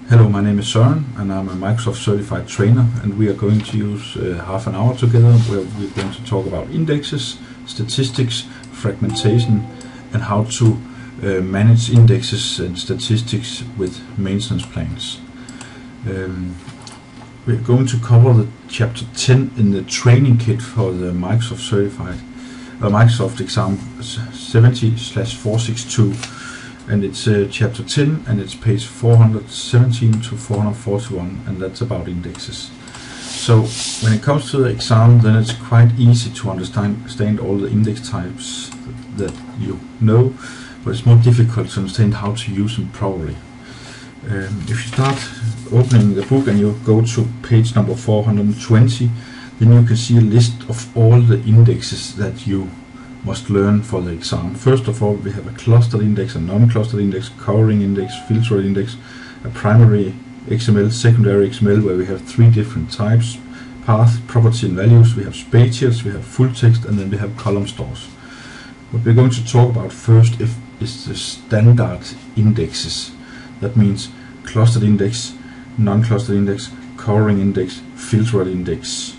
Hello, my name is Søren and I'm a Microsoft certified trainer, and we are going to use half an hour together where we're going to talk about indexes, statistics, fragmentation, and how to manage indexes and statistics with maintenance plans. We're going to cover the chapter 10 in the training kit for the Microsoft certified Microsoft exam 70/462. And it's chapter 10, and it's page 417 to 441, and that's about indexes. So when it comes to the exam, then it's quite easy to understand all the index types that you know, but it's more difficult to understand how to use them properly. If you start opening the book and you go to page number 420, then you can see a list of all the indexes that you must learn for the exam. First of all, we have a clustered index, a non-clustered index, covering index, filtered index, a primary XML, secondary XML, where we have three different types: path, property, and values. We have spatials, we have full text, and then we have column stores. What we're going to talk about first is the standard indexes. That means clustered index, non-clustered index, covering index, filtered index.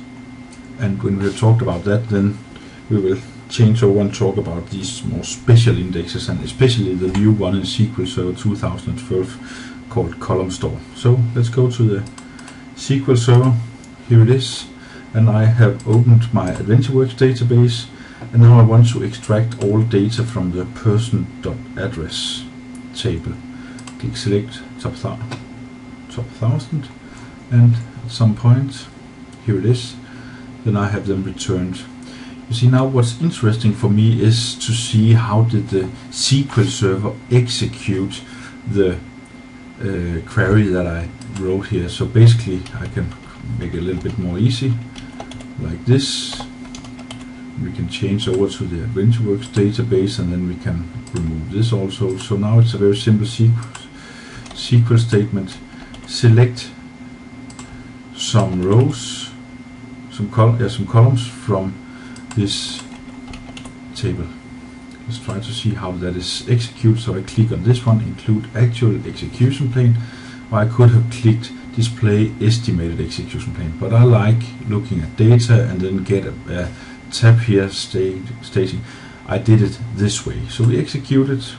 And when we've talked about that, then we will change over and talk about these more special indexes, and especially the new one in SQL Server 2012 called column store. So let's go to the SQL Server. Here it is, and I have opened my AdventureWorks database, and now I want to extract all data from the person.address table. Click select top 1000, and at some point, here it is, then I have them returned. You see, now what's interesting for me is to see how did the SQL Server execute the query that I wrote here. So basically I can make it a little bit more easy, like this. We can change over to the AdventureWorks database, and then we can remove this also. So now it's a very simple SQL statement. Select some rows, some columns from this table. Let's try to see how that is executed. So I click on this one, include actual execution plane, or I could have clicked display estimated execution plane, but I like looking at data and then get a tab here stating I did it this way. So we execute it,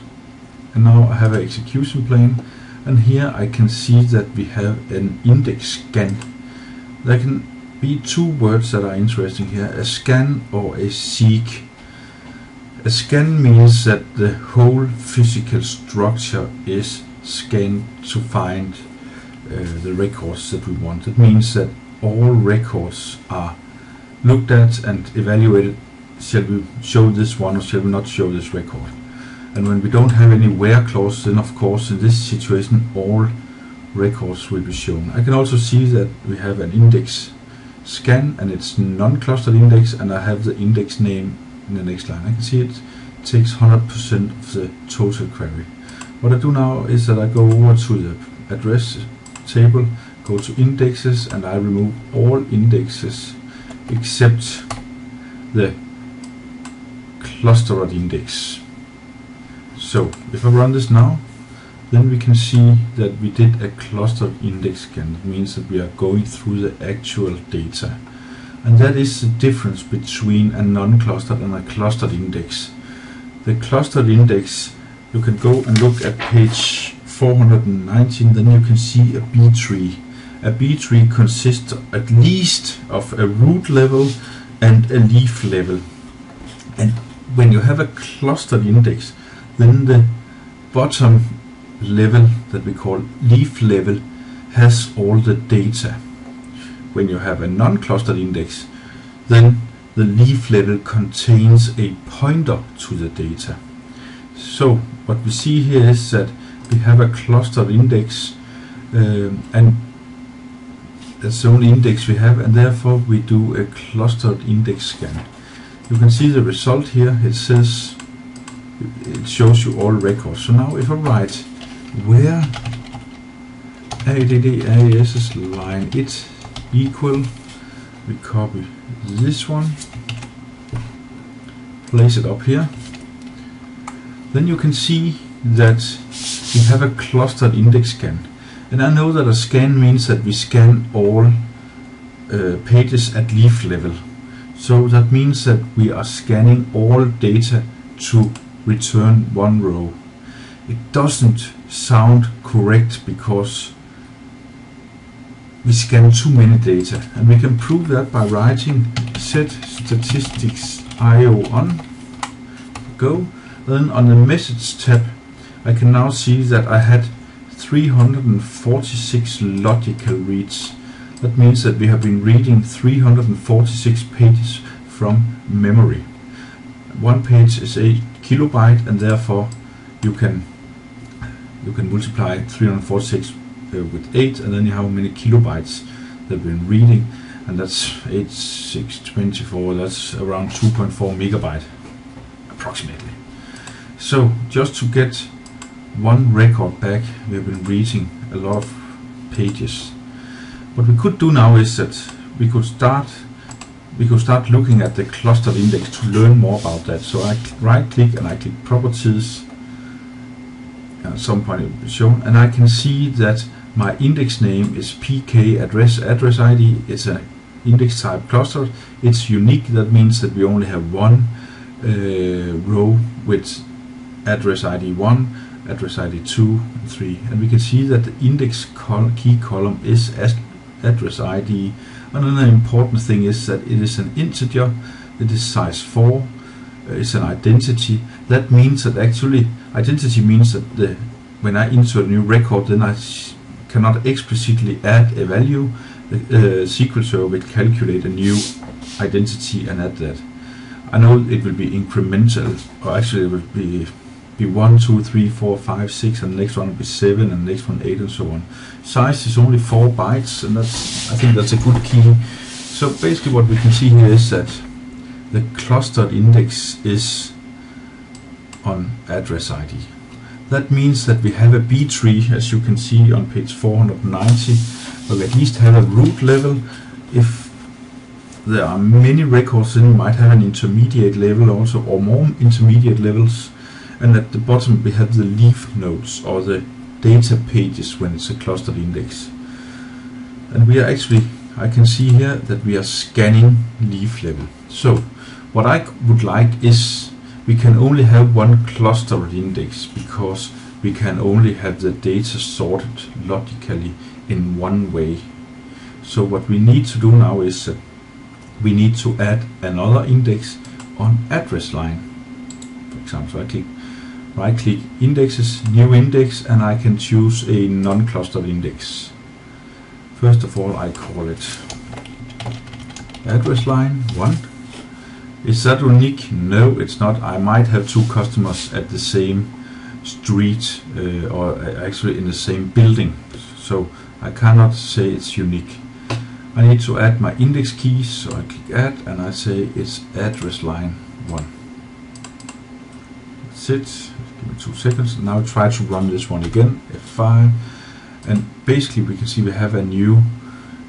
and now I have an execution plane, and here I can see that we have an index scan. There can be two words that are interesting here: a scan or a seek. A scan means that the whole physical structure is scanned to find the records that we want. It means that all records are looked at and evaluated. Shall we show this one or shall we not show this record? And when we don't have any where clause, then of course in this situation all records will be shown. I can also see that we have an index scan, and it's non-clustered index, and I have the index name in the next line. I can see it takes 100% of the total query. What I do now is that I go over to the address table, go to indexes, and I remove all indexes except the clustered index. So if I run this now, then we can see that we did a clustered index scan. It means that we are going through the actual data. And that is the difference between a non-clustered and a clustered index. The clustered index, you can go and look at page 419, then you can see a B tree. A B tree consists at least of a root level and a leaf level. And when you have a clustered index, then the bottom level that we call leaf level has all the data. When you have a non-clustered index, then the leaf level contains a pointer to the data. So what we see here is that we have a clustered index, and that's the only index we have, and therefore we do a clustered index scan. You can see the result here. It says, it shows you all records. So now if I write where addASS line it equal, we copy this one, place it up here, then you can see that we have a clustered index scan. And I know that a scan means that we scan all pages at leaf level. So that means that we are scanning all data to return one row. It doesn't sound correct because we scan too many data, and we can prove that by writing set statistics IO on go. Then on the message tab I can now see that I had 346 logical reads. That means that we have been reading 346 pages from memory. One page is 8 kilobyte, and therefore you can multiply 346 with 8, and then you have how many kilobytes that we've been reading, and that's 8, 6, 24, that's around 2.4 megabyte approximately. So just to get one record back, we have been reading a lot of pages. What we could do now is that we could start looking at the clustered index to learn more about that. So I right click and I click properties. At some point it will be shown, and I can see that my index name is pk address ID. It's an index type cluster. It's unique. That means that we only have one row with address ID 1, address ID 2, and 3, and we can see that the index key column is address ID. Another important thing is that it is an integer. It is size 4. It's an identity. That means that actually identity means that when I insert a new record, then I cannot explicitly add a value. The SQL Server will calculate a new identity and add that. I know it will be incremental, or actually it will be 1, 2, 3, 4, 5, 6, and the next one will be 7, and the next one 8, and so on. Size is only 4 bytes, and I think that's a good key. So basically what we can see here is that the clustered index is on address ID. That means that we have a B tree, as you can see on page 490, where we at least have a root level. If there are many records, then we might have an intermediate level also, or more intermediate levels. And at the bottom we have the leaf nodes, or the data pages when it's a clustered index. And we are actually, I can see here that we are scanning leaf level. So what I would like is, we can only have one clustered index because we can only have the data sorted logically in one way. So what we need to do now is that we need to add another index on address line. For example, so I right click indexes, new index, and I can choose a non-clustered index. First of all, I call it address line 1. Is that unique? No, it's not. I might have two customers at the same street, or actually in the same building, so I cannot say it's unique. I need to add my index keys, so I click add and I say it's address line 1. That's it. Give me 2 seconds. Now try to run this one again, F5, and basically we can see we have a new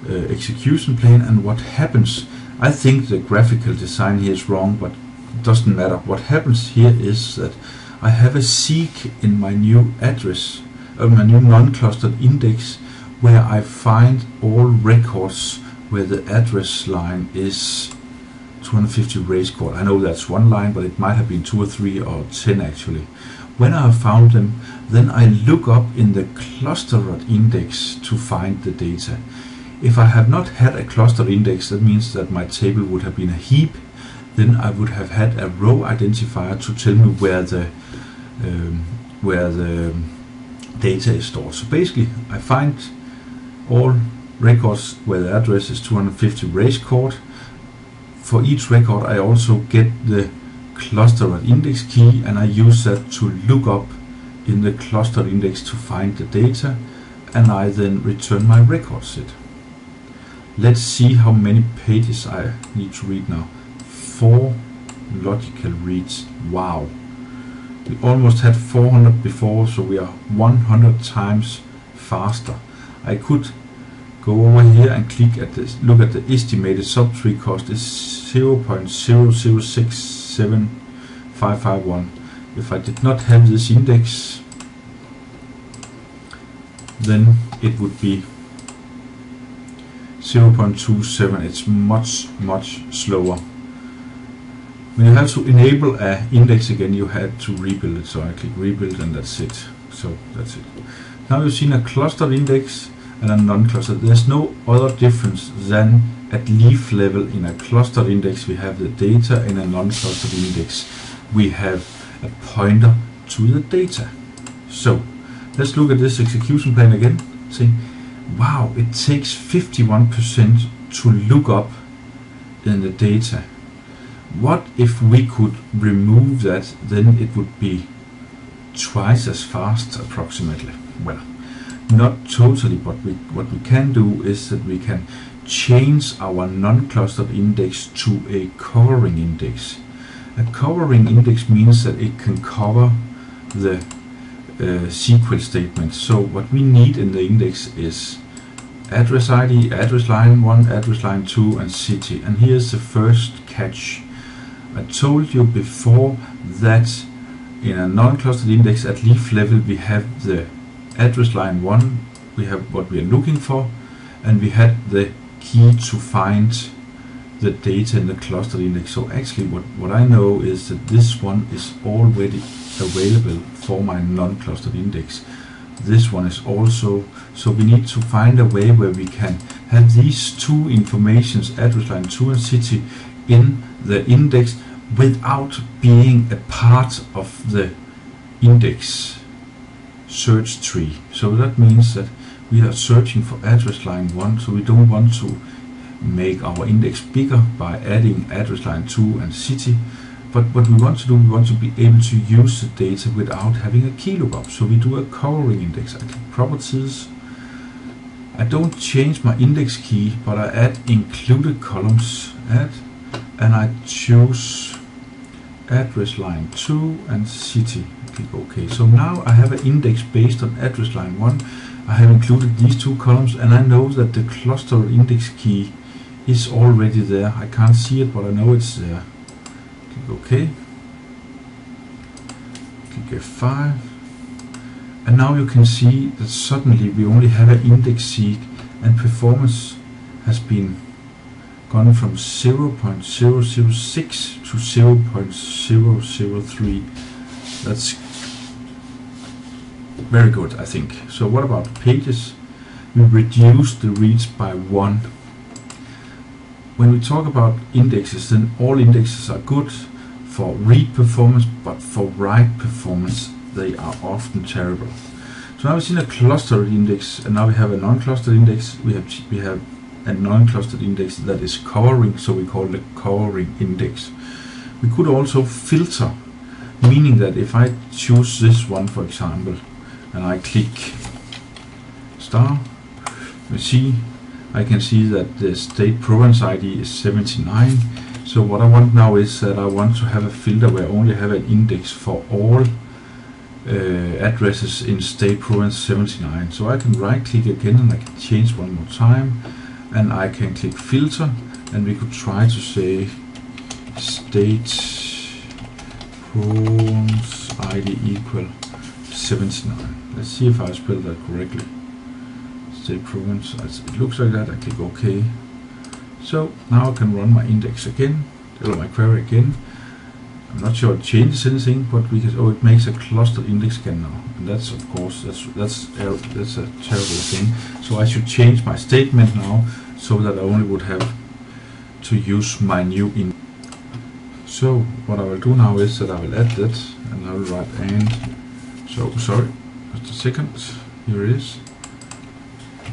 execution plane. And what happens, I think the graphical design here is wrong, but it doesn't matter. What happens here is that I have a seek in my new address, my new non-clustered index, where I find all records where the address line is 250 race code. I know that's one line, but it might have been 2 or 3 or 10 actually. When I have found them, then I look up in the clustered index to find the data. If I have not had a clustered index, that means that my table would have been a heap. Then I would have had a row identifier to tell me where the data is stored. So basically, I find all records where the address is 250 race code. For each record, I also get the clustered index key, and I use that to look up in the clustered index to find the data, and I then return my record set. Let's see how many pages I need to read now. 4 logical reads. Wow. We almost had 400 before, so we are 100 times faster. I could go over here and click at this, look at the estimated subtree cost is 0.0067551. If I did not have this index, then it would be 0.27. It's much slower. When you have to enable an index again, you had to rebuild it. So I click rebuild and that's it. So that's it. Now you've seen a clustered index and a non-clustered. There's no other difference than at leaf level in a clustered index we have the data, in a non-clustered index we have a pointer to the data. So let's look at this execution plan again. See, wow, it takes 51% to look up in the data. What if we could remove that? Then it would be twice as fast approximately. Well, not totally, but what we can do is that we can change our non-clustered index to a covering index. A covering index means that it can cover the SQL statement. So what we need in the index is address ID, address line 1, address line 2, and city. And here's the first catch. I told you before that in a non-clustered index at leaf level we have the address line 1, we have what we are looking for, and we had the key to find the data in the clustered index. So actually what I know is that this one is already available for my non-clustered index. This one is also, so we need to find a way where we can have these two informations, address line 2 and city, in the index without being a part of the index search tree. So that means that we are searching for address line 1, so we don't want to make our index bigger by adding address line 2 and city. But what we want to do, we want to be able to use the data without having a key lookup. So we do a covering index. I click properties. I don't change my index key, but I add included columns, add, and I choose address line 2 and city. Click OK. So now I have an index based on address line 1. I have included these two columns, and I know that the cluster index key is already there. I can't see it, but I know it's there. Click OK. Click F5. And now you can see that suddenly we only have an index seek, and performance has been gone from 0.006 to 0.003. That's very good, I think. So what about pages? We reduce the reads by 1. When we talk about indexes, then all indexes are good for read performance, but for write performance they are often terrible. So now we've seen a clustered index, and now we have a non-clustered index. We have a non-clustered index that is covering, so we call it covering index. We could also filter, meaning that if I choose this one, for example, and I click star, you see, I can see that the state province ID is 79. So what I want now is that I want to have a filter where I only have an index for all addresses in state province 79. So I can right click again and I can change one more time, and I can click filter, and we could try to say state province ID equal 79. Let's see if I spell that correctly. State province, it looks like that. I click OK. So now I can run my index again, or my query again. I'm not sure it changes anything, but we can, it makes a clustered index again now, and that's of course that's a terrible thing. So I should change my statement now so that I only would have to use my new index. So what I will do now is that I will add that, and I will write and. So sorry, just a second. Here it is.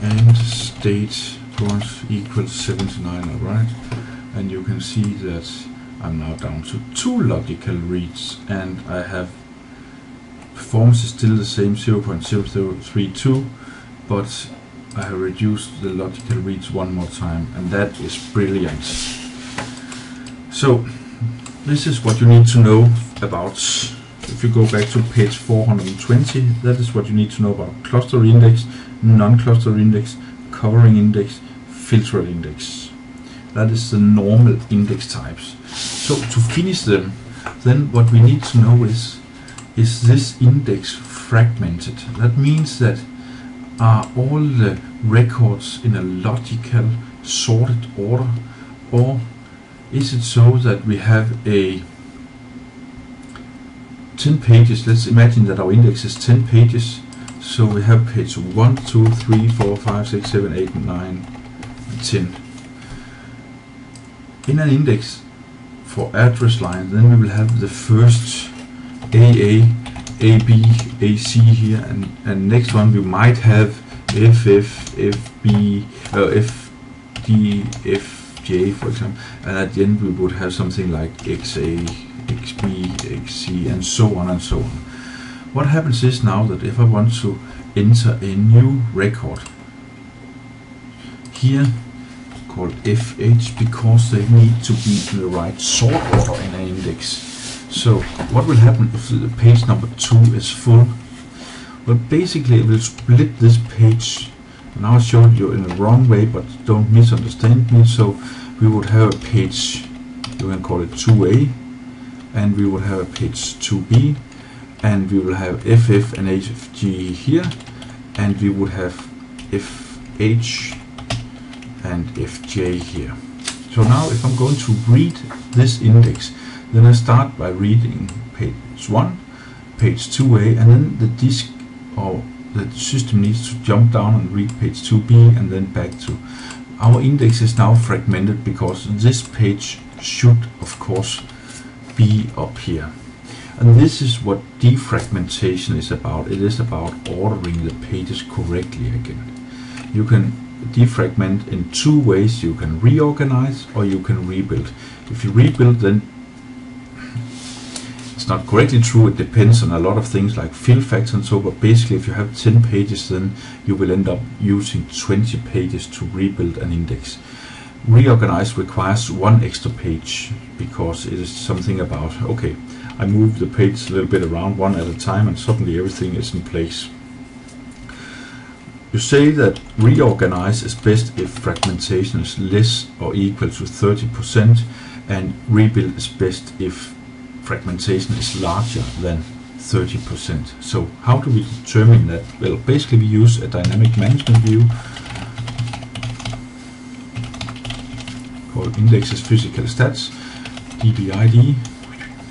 And state province equals 79, alright, and you can see that I'm now down to 2 logical reads, and I have performance is still the same, 0.032, but I have reduced the logical reads one more time, and that is brilliant. So this is what you need to know about. If you go back to page 420, that is what you need to know about cluster index, non-cluster index, covering index, filter index. That is the normal index types. So to finish them, then what we need to know is this index fragmented? That means that are all the records in a logical sorted order, or is it so that we have a 10 pages? Let's imagine that our index is 10 pages. So we have page 1, 2, 3, 4, 5, 6, 7, 8, 9, and 10. In an index for address line, then we will have the first AA, AB, AC here, and next one we might have FF, FB, FD, FJ, for example, and at the end we would have something like XA, XB, XC, and so on and so on. What happens is now that if I want to enter a new record here called FH, because they need to be in the right sort order in an index. So what will happen if the page number 2 is full? Well, basically it will split this page. Now I showed you in the wrong way, but don't misunderstand me. So we would have a page, you can call it 2A, and we would have a page 2B, and we will have FF and HFG here, and we would have FH and FJ here. So now if I'm going to read this index, then I start by reading page 1, page 2A, and then the disk or the system needs to jump down and read page 2B and then back to. Our index is now fragmented because this page should of course be up here. And this is what defragmentation is about. It is about ordering the pages correctly again. You can defragment in 2 ways. You can reorganize or you can rebuild. If you rebuild, then it's not correctly true. It depends on a lot of things like fill facts and so, but basically if you have 10 pages, then you will end up using 20 pages to rebuild an index. Reorganize requires 1 extra page because it is something about, okay, I move the page a little bit around one at a time and suddenly everything is in place. You say that reorganize is best if fragmentation is less or equal to 30%, and rebuild is best if fragmentation is larger than 30%. So how do we determine that? Well, basically we use a dynamic management view called indexes physical stats, dbid,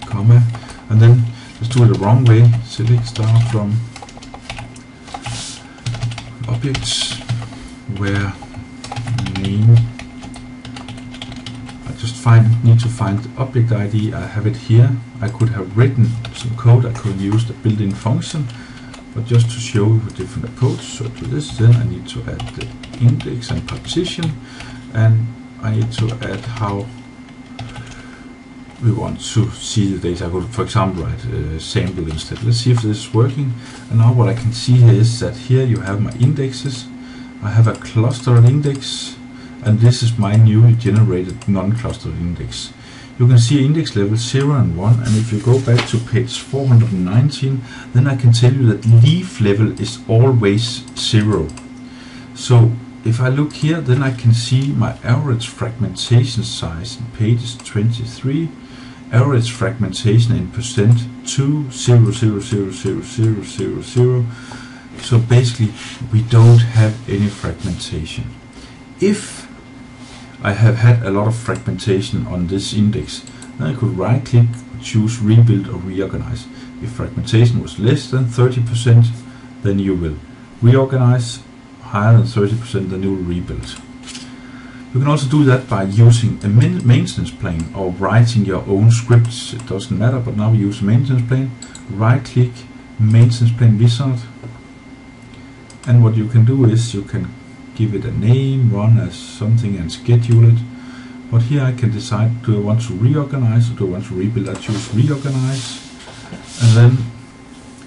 comma, and then let's do it the wrong way. Select star from objects where name. I just need to find the object ID. I have it here. I could have written some code. I could use the built-in function, but just to show you the different approach. So to this, then I need to add the index and partition, and I need to add how we want to see the data. I could, for example, write sample instead. Let's see if this is working. And now what I can see here is that here you have my indexes. I have a clustered index, and this is my newly generated non-clustered index. You can see index level 0 and 1, and if you go back to page 419, then I can tell you that leaf level is always 0. So if I look here, then I can see my average fragmentation size in pages 23, average fragmentation in percent 2, 0, 0, 0, 0, 0, 0, 0. So basically we don't have any fragmentation. If I have had a lot of fragmentation on this index, then I could right click, choose rebuild or reorganize. If fragmentation was less than 30%, then you will reorganize. Higher than 30%, then you will rebuild. You can also do that by using a maintenance plane or writing your own scripts. It doesn't matter, but now we use a maintenance plane. Right click, maintenance plane wizard, and what you can do is you can give it a name, run as something, and schedule it. But here I can decide, do I want to reorganize or do I want to rebuild? I choose reorganize, and then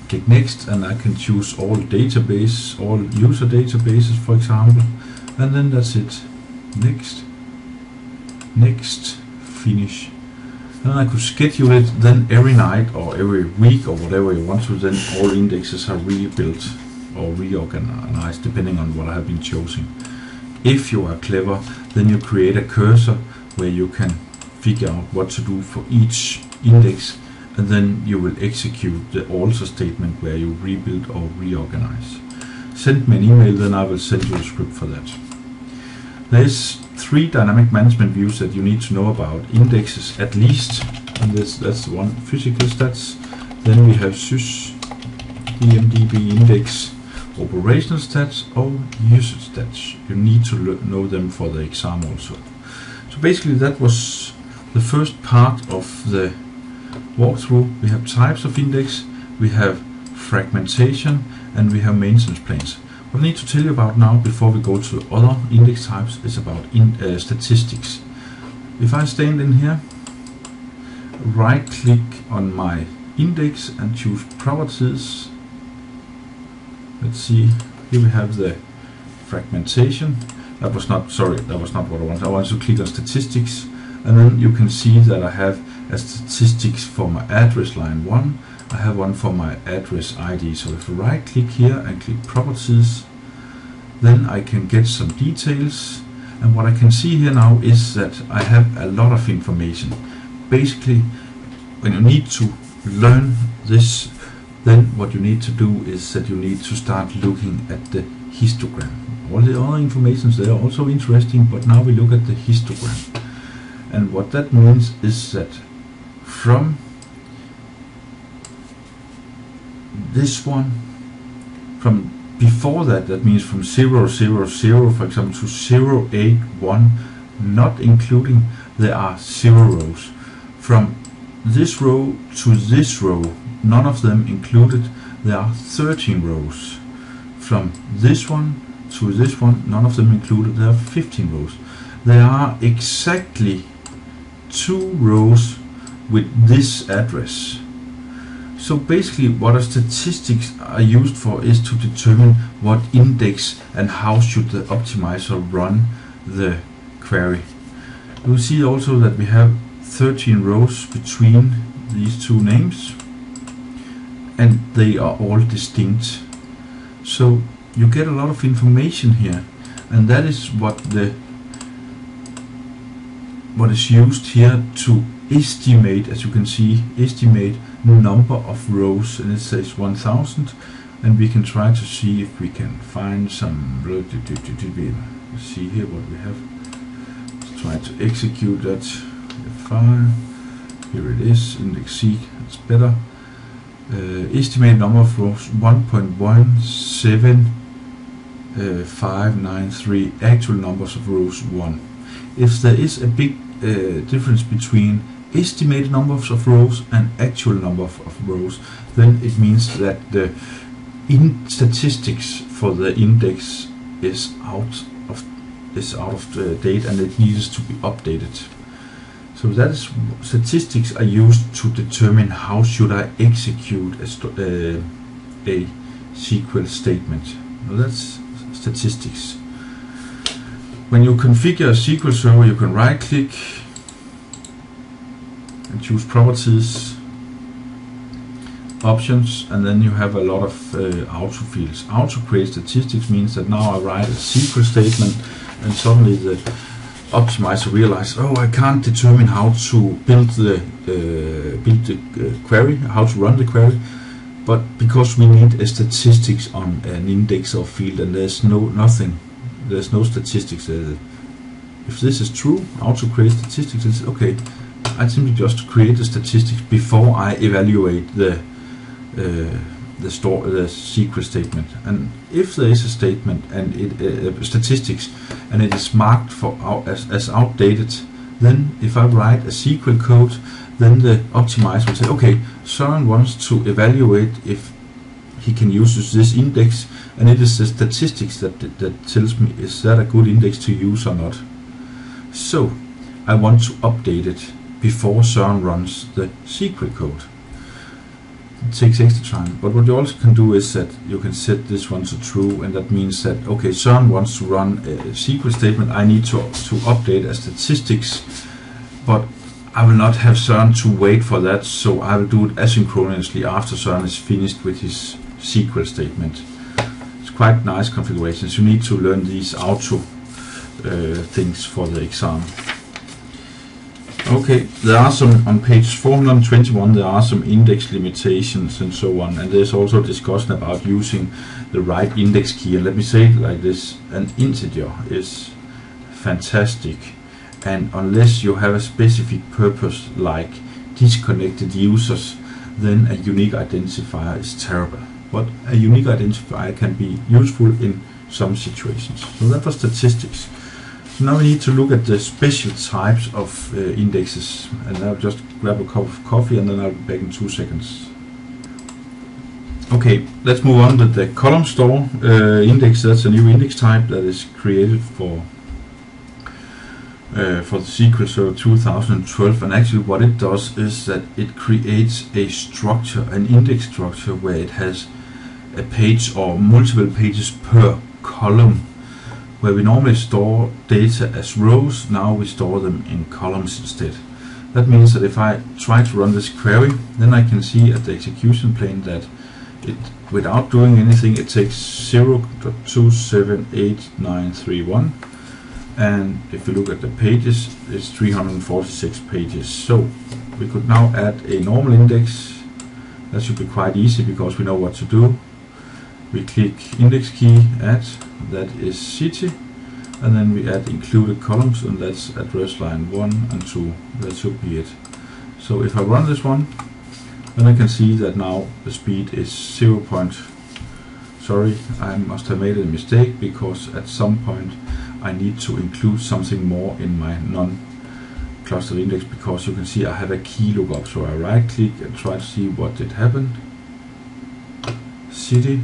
click next, and I can choose all database, all user databases, for example, and then that's it. Next, next, finish. Then I could schedule it, then every night or every week or whatever you want to, then all indexes are rebuilt or reorganized depending on what I have been choosing. If you are clever, then you create a cursor where you can figure out what to do for each index, and then you will execute the alter statement where you rebuild or reorganize. send me an email, then I will send you a script for that. There's 3 dynamic management views that you need to know about. Indexes at least, and that's the one. Physical stats. Then we have sys, EMDB index, operational stats, or usage stats. You need to know them for the exam also. So basically that was the first part of the walkthrough. We have types of index, we have fragmentation, and we have maintenance plans. What I need to tell you about now before we go to other index types is about statistics. If I stand in here, right click on my index and choose properties. Let's see, here we have the fragmentation. That was not what I wanted. I wanted to click on statistics, and then you can see that I have a statistics for my address line 1. I have one for my address ID. So if I right click here and click properties, then I can get some details. And what I can see here now is that I have a lot of information. Basically, when you need to learn this, then what you need to do is that you need to start looking at the histogram. All the other informations, they are also interesting, but now we look at the histogram. And what that means is that from this one, from before that, that means from 0, 0, 0, for example, to 0, 8, 1, not including, there are 0 rows. From this row to this row, none of them included, there are 13 rows. From this one to this one, none of them included, there are 15 rows. There are exactly 2 rows with this address. So basically what our statistics are used for is to determine what index and how should the optimizer run the query. You will see also that we have 13 rows between these 2 names, and they are all distinct. So you get a lot of information here, and that is what is used here to estimate, as you can see, estimate number of rows, and it says 1000, and we can try to see if we can find some. Let's see here what we have. Let's try to execute that file. Here it is, index C, it's better. Estimate number of rows 1.17593, actual numbers of rows 1. If there is a big difference between estimated numbers of rows and actual number of rows, then it means that the statistics for the index is out of date, and it needs to be updated. So that is, statistics are used to determine how should I execute a SQL statement. Now that's statistics. When you configure a SQL server, you can right click and choose properties, options, and then you have a lot of auto fields. Auto create statistics means that now I write a SQL statement, and suddenly the optimizer realizes, oh, I can't determine how to build the query, how to run the query, but because we need a statistics on an index or field, and there's no statistics there. If this is true, auto create statistics, it's okay. I simply just create the statistics before I evaluate the SQL statement. And if there is a statement and statistics, and it is marked as outdated, then if I write a SQL code, then the optimizer will say, okay, Søren wants to evaluate if he can use this index, and it is the statistics that tells me is that a good index to use or not. So I want to update it before Søren runs the SQL code. It takes extra time, but what you also can do is that you can set this one to true, and that means that, okay, Søren wants to run a SQL statement, I need to update a statistics, but I will not have Søren to wait for that, so I will do it asynchronously after Søren is finished with his SQL statement. It's quite nice configurations. You need to learn these auto things for the exam. Okay, there are some, on page 421, there are some index limitations and so on, and there's also discussion about using the right index key. And let me say it like this: an integer is fantastic, and unless you have a specific purpose like disconnected users, then a unique identifier is terrible. But a unique identifier can be useful in some situations. So that was statistics. So now we need to look at the special types of indexes, and I'll just grab a cup of coffee and then I'll be back in 2 seconds. Okay, let's move on with the column store index. That's a new index type that is created for the SQL Server 2012, and actually what it does is that it creates a structure, an index structure, where it has a page or multiple pages per column. Where we normally store data as rows, now we store them in columns instead. That means that if I try to run this query, then I can see at the execution plane that it, without doing anything, it takes 0.278931, and if you look at the pages, it's 346 pages. So we could now add a normal index. That should be quite easy because we know what to do. We click index key, add, that is city, and then we add included columns, and that's address line 1 and 2. That should be it. So if I run this one, then I can see that now the speed is 0. Sorry, I must have made a mistake, because at some point I need to include something more in my non-clustered index, because you can see I have a key lookup. So I right click and try to see what did happen. City,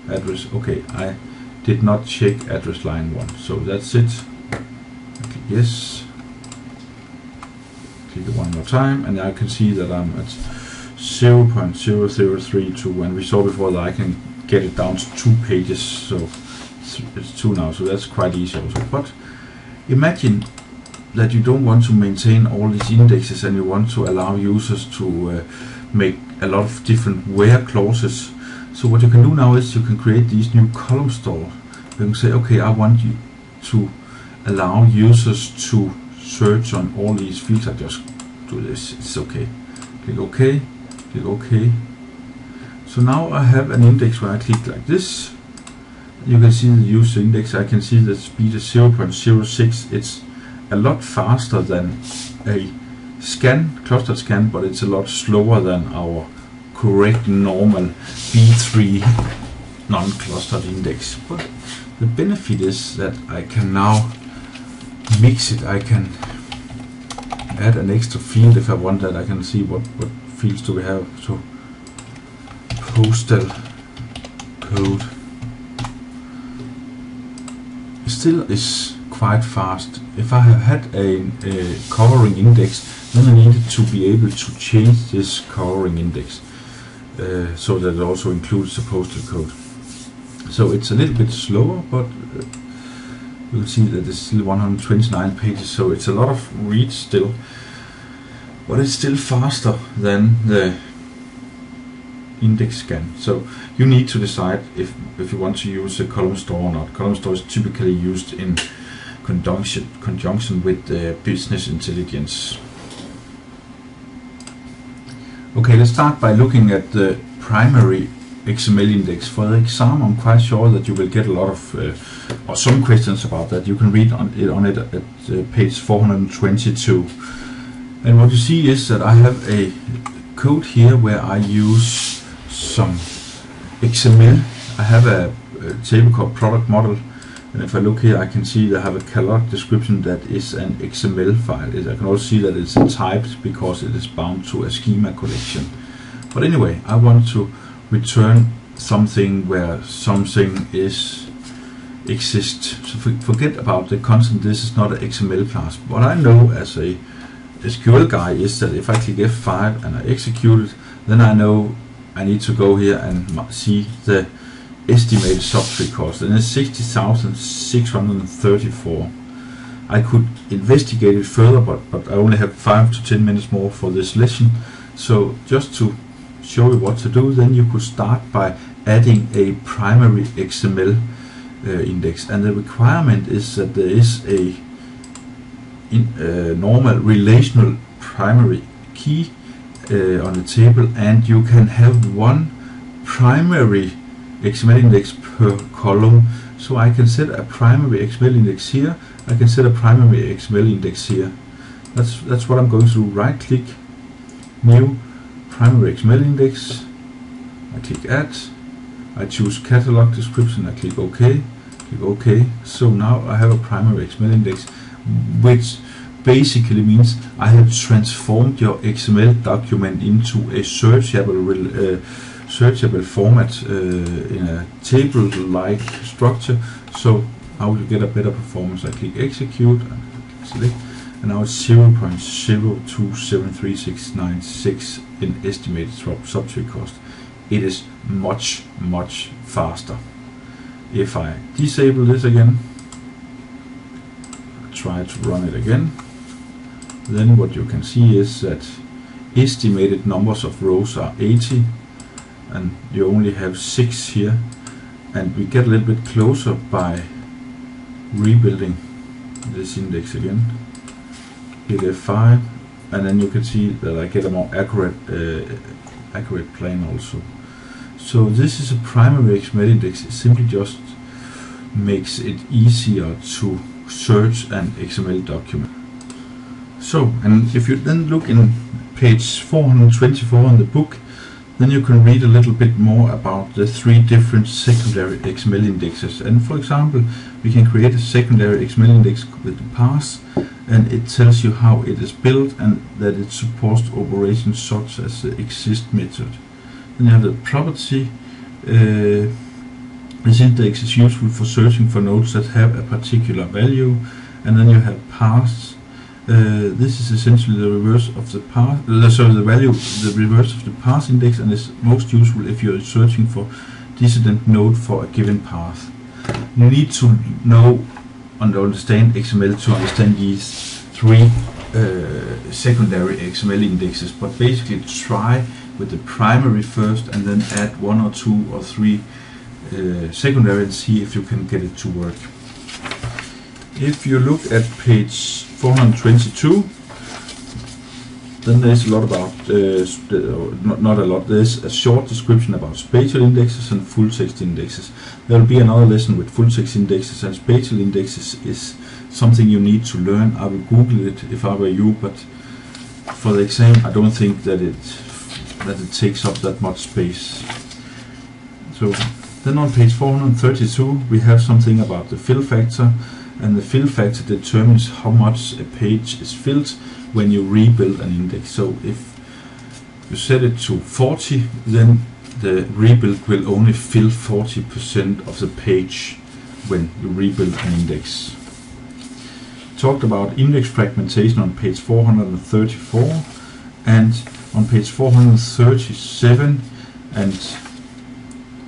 address. Okay, I did not check address line 1, so that's it. I click yes, click it one more time, and I can see that I'm at 0.0032, and we saw before that I can get it down to 2 pages, so it's 2 now, so that's quite easy also. But imagine that you don't want to maintain all these indexes and you want to allow users to make a lot of different where clauses. So what you can do now is you can create these new column stores. You can say, okay, I want you to allow users to search on all these fields. I just do this, it's okay. Click OK, click OK. So now I have an index where I click like this. You can see the user index. I can see the speed is 0.06. It's a lot faster than a scan, clustered scan, but it's a lot slower than our correct normal B3 non-clustered index. But the benefit is that I can now mix it. I can add an extra field if I want that. I can see what fields do we have. So postal code still is quite fast. If I have had a covering index, then I needed to be able to change this covering index so that it also includes the postal code. So it's a little bit slower, but you can see that it's still 129 pages, so it's a lot of reads still, but it's still faster than the index scan. So you need to decide if you want to use a column store or not. Column store is typically used in conjunction with business intelligence. Okay, let's start by looking at the primary XML index. For the exam, I'm quite sure that you will get a lot of or some questions about that. You can read on it at page 422. And what you see is that I have a code here where I use some XML. I have a table called product model, and if I look here, I can see that I have a caloric description that is an XML file. I can also see that it's typed because it is bound to a schema collection. But anyway, I want to return something where something exists. So forget about the constant. This is not an XML class. What I know as a SQL guy is that if I click F5 and I execute it, then I know I need to go here and see the estimated subtree cost, and it's 60,634. I could investigate it further, but I only have 5 to 10 minutes more for this lesson. So just to show you what to do, then you could start by adding a primary XML index, and the requirement is that there is a normal relational primary key on the table, and you can have one primary XML index per column. So I can set a primary XML index here. I can set a primary XML index here. That's what I'm going to do. Right click, new primary XML index. I click add. I choose catalog description. I click OK. Click OK. So now I have a primary XML index, which basically means I have transformed your XML document into a searchable format in a table-like structure. So how you get a better performance? I click execute, select, and now it's 0.0273696 in estimated substrate cost. It is much faster. If I disable this again, try to run it again, then what you can see is that estimated numbers of rows are 80 and you only have 6 here, and we get a little bit closer by rebuilding this index again. Hit F5 and then you can see that I get a more accurate plane also. So this is a primary XML index. It simply just makes it easier to search an XML document. So, and if you then look in page 424 in the book, then you can read a little bit more about the 3 different secondary XML indexes. And for example, we can create a secondary XML index with the parse, and it tells you how it is built and that it supports operations such as the exist method. Then you have the property. This index is useful for searching for nodes that have a particular value. And then you have parse. This is essentially the reverse of the parse. The reverse of the parse index, and is most useful if you're searching for dissident node for a given path. You need to know and understand XML to understand these 3 secondary XML indexes. But basically, try with the primary first, and then add 1 or 2 or 3 secondary and see if you can get it to work. If you look at page 422, then there's a lot about, not a lot, there's a short description about spatial indexes and full text indexes. There will be another lesson with full text indexes, and spatial indexes is something you need to learn. I will Google it if I were you, but for the exam I don't think that it takes up that much space. So then on page 432 we have something about the fill factor, and the fill factor determines how much a page is filled when you rebuild an index. So if you set it to 40, then the rebuild will only fill 40% of the page when you rebuild an index. Talked about index fragmentation on page 434, and on page 437 and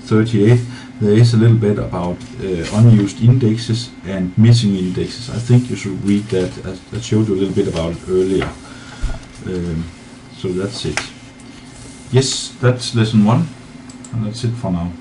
38 there is a little bit about unused indexes and missing indexes. I think you should read that. I showed you a little bit about it earlier. So that's it. Yes, that's lesson 1, and that's it for now.